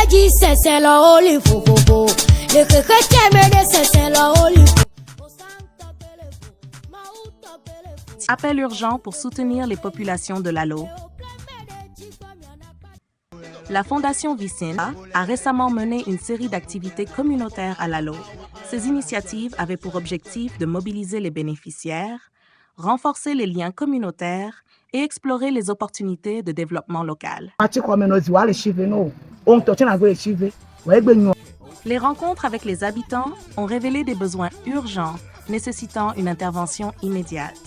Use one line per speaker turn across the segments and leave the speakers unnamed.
dit c'est la holy fofo. Le chrétien me dit c'est la holy fofo.
Appel urgent pour soutenir les populations de Lalo. La Fondation Vicine a récemment mené une série d'activités communautaires à Lalo. Ces initiatives avaient pour objectif de mobiliser les bénéficiaires, renforcer les liens communautaires et explorer les opportunités de développement local. Les rencontres avec les habitants ont révélé des besoins urgents nécessitant une intervention immédiate.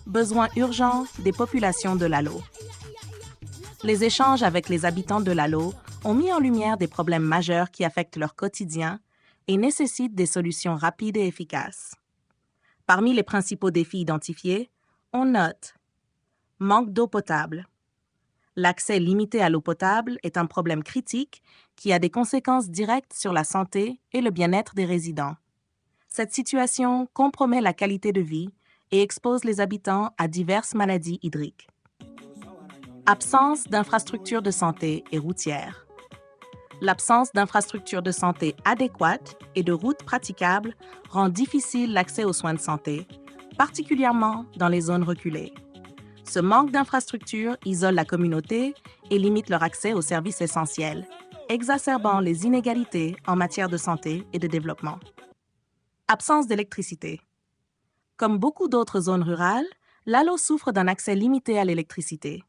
Besoins urgents des populations de Lalo. Les échanges avec les habitants de Lalo ont mis en lumière des problèmes majeurs qui affectent leur quotidien et nécessitent des solutions rapides et efficaces. Parmi les principaux défis identifiés, on note manque d'eau potable. L'accès limité à l'eau potable est un problème critique qui a des conséquences directes sur la santé et le bien-être des résidents. Cette situation compromet la qualité de vie et expose les habitants à diverses maladies hydriques. Absence d'infrastructures de santé et routières. L'absence d'infrastructures de santé adéquates et de routes praticables rend difficile l'accès aux soins de santé, particulièrement dans les zones reculées. Ce manque d'infrastructures isole la communauté et limite leur accès aux services essentiels, exacerbant les inégalités en matière de santé et de développement. Absence d'électricité. Comme beaucoup d'autres zones rurales, Lalo souffre d'un accès limité à l'électricité.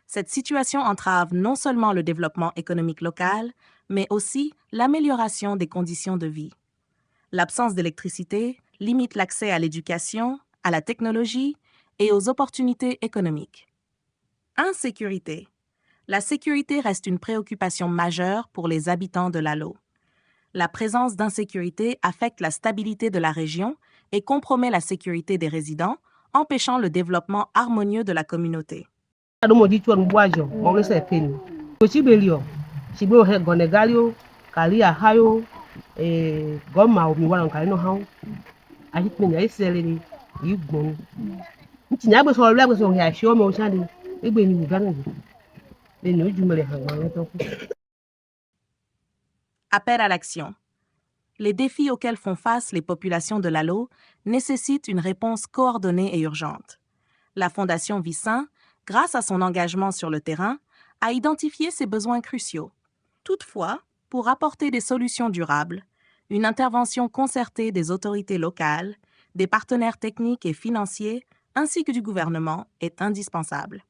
Cette situation entrave non seulement le développement économique local, mais aussi l'amélioration des conditions de vie. L'absence d'électricité limite l'accès à l'éducation, à la technologie et aux opportunités économiques. Insécurité. La sécurité reste une préoccupation majeure pour les habitants de Lalo. La présence d'insécurité affecte la stabilité de la région et compromet la sécurité des résidents, empêchant le développement harmonieux de la communauté. Appel à l'action. Les défis auxquels font face les populations de Lalo nécessitent une réponse coordonnée et urgente. La Fondation Vicin, grâce à son engagement sur le terrain, a identifié ces besoins cruciaux. Toutefois, pour apporter des solutions durables, une intervention concertée des autorités locales, des partenaires techniques et financiers, ainsi que du gouvernement, est indispensable.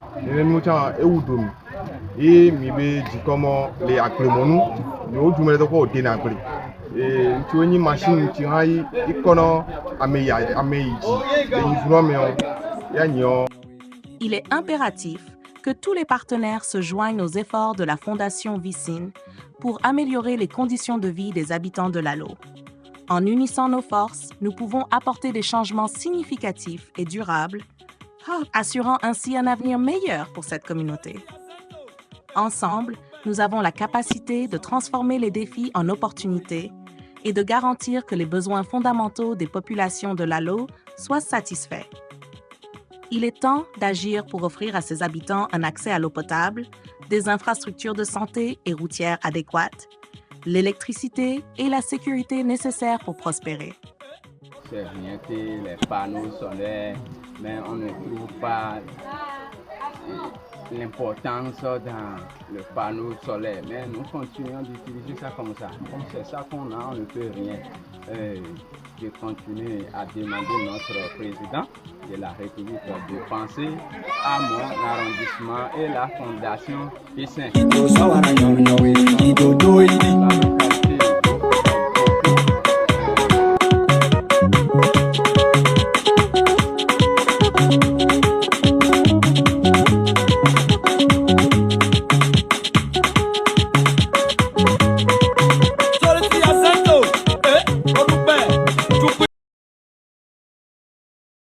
Il est impératif que tous les partenaires se joignent aux efforts de la Fondation Vicine pour améliorer les conditions de vie des habitants de Lalo. En unissant nos forces, nous pouvons apporter des changements significatifs et durables, assurant ainsi un avenir meilleur pour cette communauté. Ensemble, nous avons la capacité de transformer les défis en opportunités et de garantir que les besoins fondamentaux des populations de Lalo soient satisfaits. Il est temps d'agir pour offrir à ses habitants un accès à l'eau potable, des infrastructures de santé et routières adéquates, l'électricité et la sécurité nécessaires pour prospérer.
C'est bien que les panneaux solaires, mais on ne trouve pas l'importance dans le panneau solaire. Mais nous continuons d'utiliser ça comme ça. Comme c'est ça qu'on a, on ne peut rien. Je continue à demander notre président de la République de penser à mon arrondissement et la Fondation Vicin.